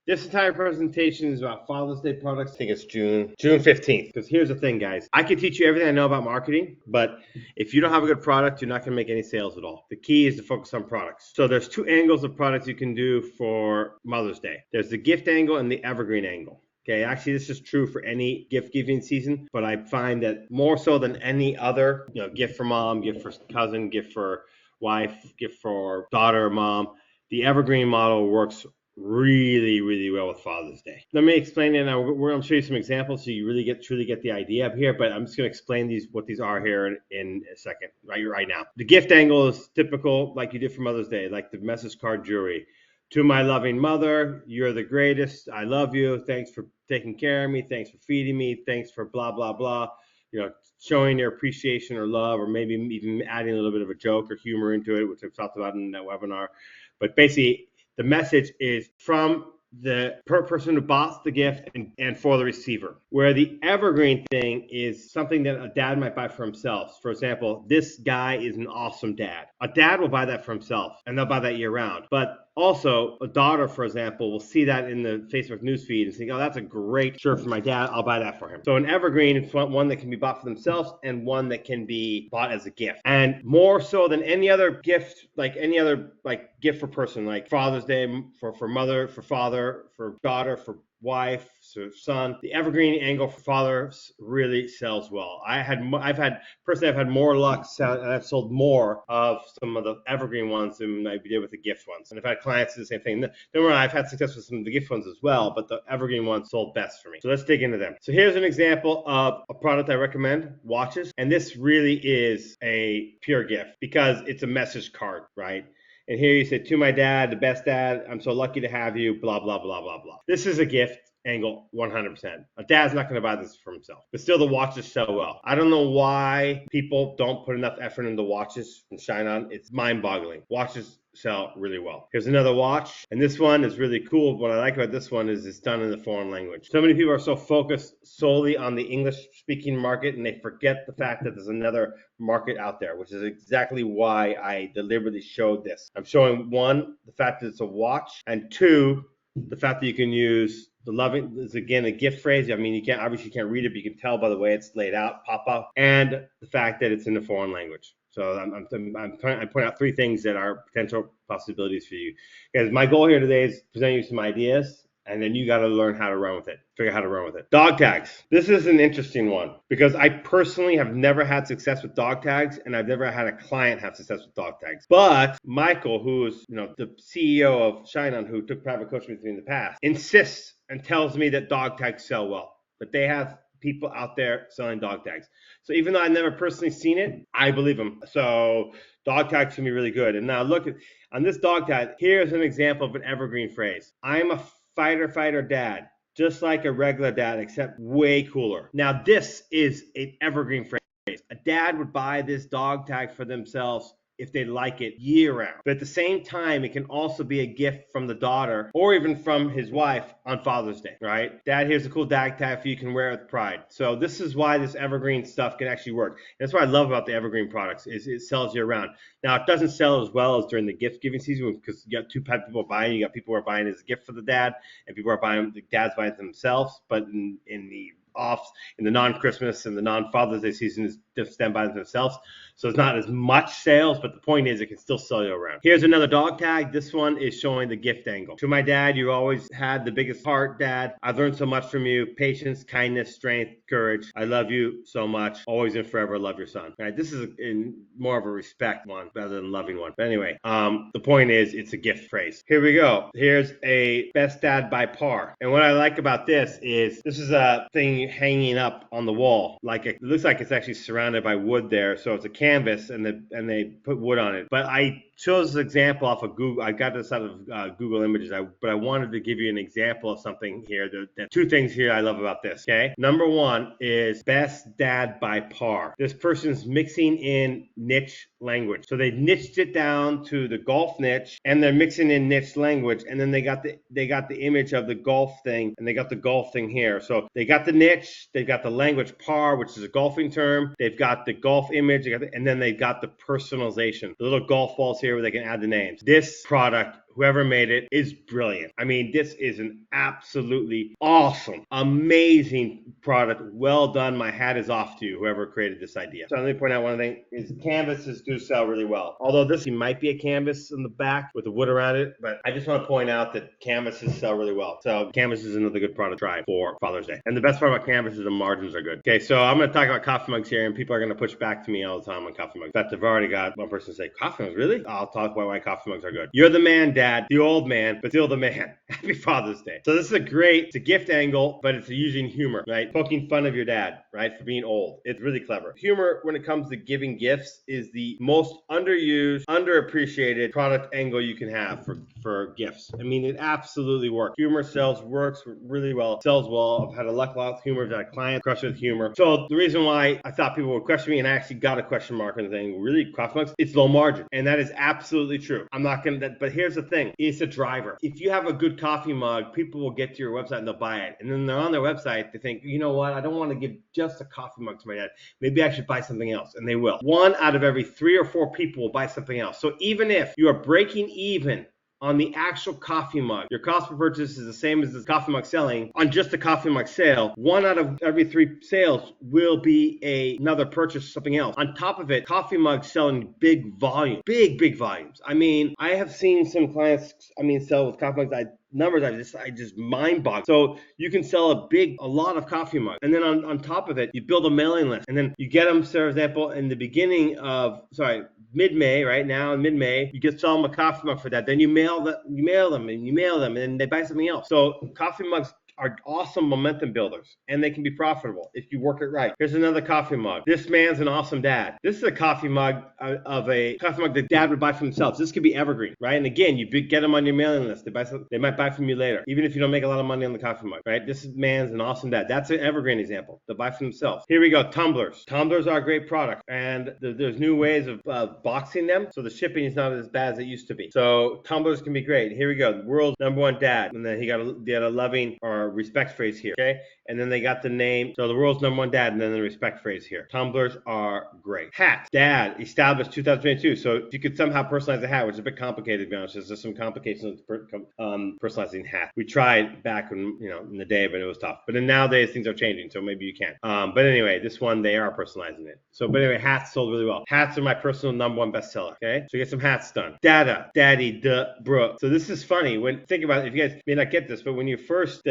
This entire presentation is about Father's Day products. I think it's June 15th. Because here's the thing, guys. I can teach you everything I know about marketing, but if you don't have a good product, you're not going to make any sales at all. The key is to focus on products. So there's two angles of products you can do for Mother's Day. There's the gift angle and the evergreen angle. Okay, actually, this is true for any gift giving season, but I find that more so than any other, gift for mom, gift for cousin, gift for wife, gift for daughter or mom, the evergreen model works really, really well with Father's Day. Let me explain it now. We're going to show you some examples so you really truly get the idea up here, but I'm just going to explain what these are here in a second, right now. The gift angle is typical, like you did for Mother's Day, like the message card jewelry. To my loving mother, you're the greatest. I love you. Thanks for taking care of me. Thanks for feeding me. Thanks for blah, blah, blah. Showing their appreciation or love, or maybe even adding a little bit of a joke or humor into it, which I've talked about in that webinar. But basically, the message is from the person who bought the gift and for the receiver. Where the evergreen thing is something that a dad might buy for himself. For example, this guy is an awesome dad. A dad will buy that for himself, and they'll buy that year round. But also, a daughter, for example, will see that in the Facebook newsfeed and think, oh, that's a great shirt for my dad. I'll buy that for him. So an evergreen is one that can be bought for themselves and one that can be bought as a gift. And more so than any other gift, like any other gift for person, like Father's Day, for mother, for father, for daughter, for wife, so son, the evergreen angle for fathers really sells well. I've had more luck and I've sold more of some of the evergreen ones than I did with the gift ones. And I've had clients do the same thing. Don't worry, I've had success with some of the gift ones as well, but the evergreen ones sold best for me. So let's dig into them. So here's an example of a product I recommend, watches. And this really is a pure gift because it's a message card, right? And here you say, to my dad, the best dad, I'm so lucky to have you, blah, blah, blah, blah, blah. This is a gift angle 100%. A dad's not going to buy this for himself, but still the watches sell well. I don't know why people don't put enough effort into watches and shine on. It's mind-boggling. Watches sell really well. Here's another watch, and this one is really cool. What I like about this one is it's done in the foreign language. So many people are so focused solely on the English-speaking market, and they forget the fact that there's another market out there, which is exactly why I deliberately showed this. I'm showing one, the fact that it's a watch, and two, the fact that you can use the loving is again a gift phrase. I mean, you can't read it, but you can tell by the way it's laid out, pop up, and the fact that it's in a foreign language. So I'm pointing out three things that are potential possibilities for you. Because my goal here today is presenting you some ideas, and then you got to learn how to run with it. Figure out how to run with it. Dog tags. This is an interesting one because I personally have never had success with dog tags, and I've never had a client have success with dog tags. But Michael, who is the CEO of Shinon, who took private coaching with me in the past, insists and tells me that dog tags sell well. That they have people out there selling dog tags. So even though I've never personally seen it, I believe them. So dog tags can be really good. And now look on this dog tag. Here's an example of an evergreen phrase. I'm a fighter dad, just like a regular dad, except way cooler. Now this is an evergreen phrase. A dad would buy this dog tag for themselves if they like it year round. But at the same time, it can also be a gift from the daughter or even from his wife on Father's Day, right? Dad, here's a cool dog tag for you, can wear it with pride. So this is why this evergreen stuff can actually work. And that's what I love about the evergreen products is it sells year round. Now, it doesn't sell as well as during the gift giving season because you got two types of people buying. You got people who are buying as a gift for the dad and people who are buying, the dad's buying it themselves. But in the non-Christmas and the non-Father's Day season is just stand by themselves. So it's not as much sales, but the point is it can still sell you around. Here's another dog tag. This one is showing the gift angle. To my dad, you always had the biggest heart, Dad. I've learned so much from you. Patience, kindness, strength, courage. I love you so much. Always and forever love your son. All right, this is more of a respect one rather than loving one. But anyway, the point is it's a gift phrase. Here we go. Here's a best dad by par. And what I like about this is a thing hanging up on the wall. It looks like it's actually surrounded by wood there. So it's a canvas and they put wood on it. But I chose this example off of Google. I got this out of Google Images, but I wanted to give you an example of something here. The two things here I love about this, okay? Number one is best dad by par. This person's mixing in niche language. So they niched it down to the golf niche and they're mixing in niche language. And then they got the image of the golf thing and they got the golf thing here. So they got the niche, they've got the language par, which is a golfing term. They've got the golf image, and then they've got the personalization. The little golf balls here where they can add the names. This product whoever made it is brilliant. I mean, this is an absolutely awesome, amazing product. Well done. My hat is off to you, whoever created this idea. So let me point out one thing is canvases do sell really well. Although this might be a canvas in the back with the wood around it, but I just want to point out that canvases sell really well. So canvas is another good product to try for Father's Day. And the best part about canvas is the margins are good. Okay, so I'm going to talk about coffee mugs here, and people are going to push back to me all the time on coffee mugs. In fact, I've already got one person say, coffee mugs, really? I'll talk about why coffee mugs are good. You're the man, Dad, the old man, but still the man. Happy Father's Day. So this is it's a gift angle, but it's using humor, right? Poking fun of your dad, right? For being old. It's really clever. Humor, when it comes to giving gifts, is the most underused, underappreciated product angle you can have for gifts. I mean, it absolutely works. Humor works really well, sells well. I've had a lot with humor. I've had clients crush with humor. So the reason why I thought people would question me, and I actually got a question mark on the thing, really, coffee mugs, it's low margin. And that is absolutely true. I'm not going to, but here's the thing. It's a driver. If you have a good coffee mug, people will get to your website and they'll buy it. And then they're on their website, they think, you know what? I don't want to give just a coffee mug to my dad. Maybe I should buy something else. And they will. 1 out of every 3 or 4 people will buy something else. So even if you are breaking even on the actual coffee mug, your cost per purchase is the same as the coffee mug selling. On just a coffee mug sale, 1 out of every 3 sales will be another purchase of something else. On top of it, coffee mugs sell in big volume, big volumes. I mean, I have seen some clients, sell with coffee mugs. Numbers I just mind boggle. So you can sell a lot of coffee mugs, and then on top of it, you build a mailing list, and then you get them. For example, in the beginning of mid-May, right now in mid-May, you sell them a coffee mug for that. Then you mail them, and then they buy something else. So coffee mugs are awesome momentum builders, and they can be profitable if you work it right. Here's another coffee mug. This man's an awesome dad. This is a coffee mug that dad would buy for themselves. This could be evergreen, right? And again, you get them on your mailing list. They might buy from you later, even if you don't make a lot of money on the coffee mug, right? This man's an awesome dad. That's an evergreen example. They'll buy for themselves. Here we go, tumblers. Tumblers are a great product, and there's new ways of boxing them, so the shipping is not as bad as it used to be. So tumblers can be great. Here we go, the world's #1 dad, and then he had a loving or respect phrase here, okay? And then they got the name, so the world's #1 dad, and then the respect phrase here. Tumblers are great. Hats, dad, established 2022. So if you could somehow personalize a hat, which is a bit complicated to be honest, there's some complications with personalizing hats. We tried back in the day, but it was tough. But then nowadays things are changing, so maybe you can. But anyway, this one they are personalizing it. But anyway, hats sold really well. Hats are my personal #1 bestseller. Okay, so get some hats done. Dada, daddy, duh, bro. So this is funny. Think about it. If you guys may not get this, but when they first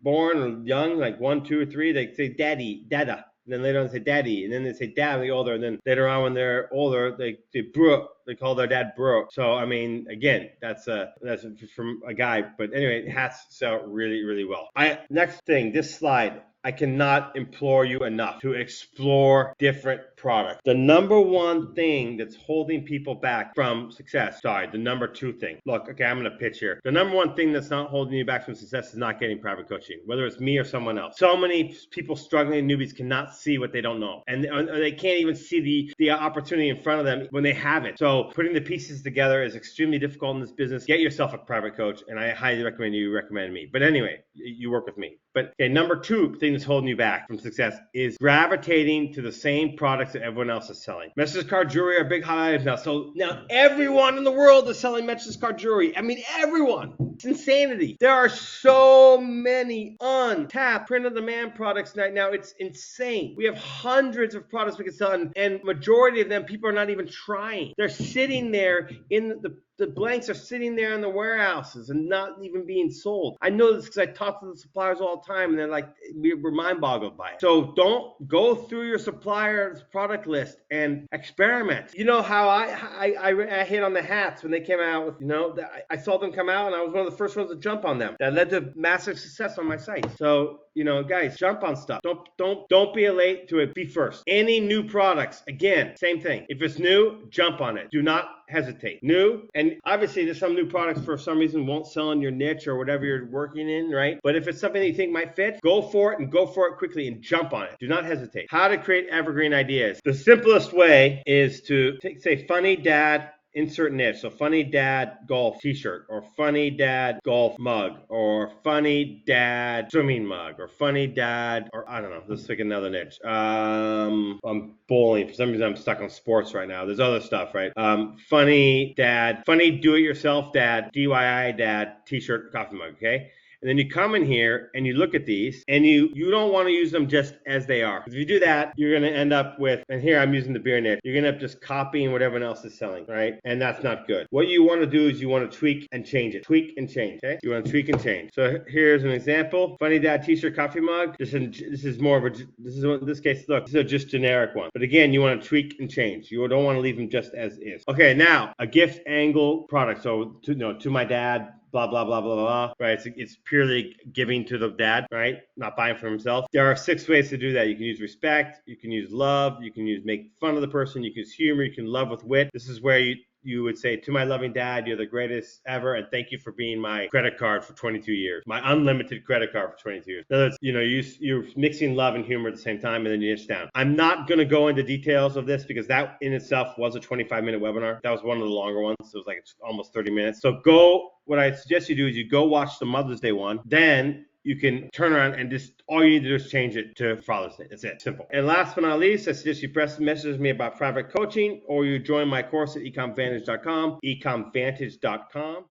born or young, like 1, 2, or 3, they say daddy, dada. And then later on they say daddy, and then they say dad when they're older, and then later on when they're older, they say bro. They call their dad bro. So I mean, again, that's from a guy. But anyway, hats sell really, really well. Next thing, this slide. I cannot implore you enough to explore different products. The #1 thing that's holding people back from success, the #2 thing. Look, okay, I'm going to pitch here. The #1 thing that's not holding you back from success is not getting private coaching, whether it's me or someone else. So many people struggling, newbies, cannot see what they don't know. And they can't even see the opportunity in front of them when they have it. So putting the pieces together is extremely difficult in this business. Get yourself a private coach, and I highly recommend you recommend me. But anyway, you work with me. But okay, #2 thing that's holding you back from success is gravitating to the same products that everyone else is selling. Message card jewelry are big hot items now. So now everyone in the world is selling message card jewelry. I mean, everyone. It's insanity. There are so many untapped print-on-demand products right now. It's insane. We have hundreds of products we can sell, and majority of them people are not even trying. They're sitting there in the blanks are sitting there in the warehouses and not even being sold. I know this because I talk to the suppliers all the time, and they're like, we're mind boggled by it. So don't go through your supplier's product list and experiment. You know how I hit on the hats when they came out with, I saw them come out, and I was one of the first ones to jump on them. That led to massive success on my site. So, guys, jump on stuff. Don't be late to it. Be first. Any new products, again, same thing. If it's new, jump on it. Do not hesitate. New, and obviously there's some new products for some reason won't sell in your niche or whatever you're working in, right? But if it's something that you think might fit, go for it, and go for it quickly and jump on it. Do not hesitate. How to create evergreen ideas. The simplest way is to say funny dad insert niche. So funny dad golf t-shirt, or funny dad golf mug, or funny dad swimming mug, or funny dad, or I don't know, let's pick another niche. I'm bowling. For some reason I'm stuck on sports right now. There's other stuff, right? Funny dad, funny do-it-yourself dad, DIY dad t-shirt coffee mug, okay? And then you come in here and you look at these, and you don't want to use them just as they are. If you do that, you're going to end up with, and here I'm using the beer niche, you're going to end up just copying what everyone else is selling, right? And that's not good. What you want to do is you want to tweak and change it. Tweak and change, okay? You want to tweak and change. So here's an example. Funny Dad t-shirt coffee mug. This is more of a, in this case, look, this is a just generic one. But again, you want to tweak and change. You don't want to leave them just as is. Okay, now, a gift angle product. So to my dad, blah, blah, blah, blah, blah, right? It's purely giving to the dad, right? Not buying for himself. There are 6 ways to do that. You can use respect, you can use love, you can use make fun of the person, you can use humor, you can love with wit. This is where you would say, to my loving dad, you're the greatest ever, and thank you for being my credit card for 22 years, my unlimited credit card for 22 years. In other words, you're mixing love and humor at the same time, and then you niche down. I'm not going to go into details of this because that in itself was a 25-minute webinar. That was one of the longer ones. It was like almost 30 minutes. So what I suggest you do is you go watch the Mother's Day one, then you can turn around and just all you need to do is change it to Father's Day. That's it. Simple. And last but not least, I suggest you message me about private coaching, or you join my course at ecomvantage.com, ecomvantage.com.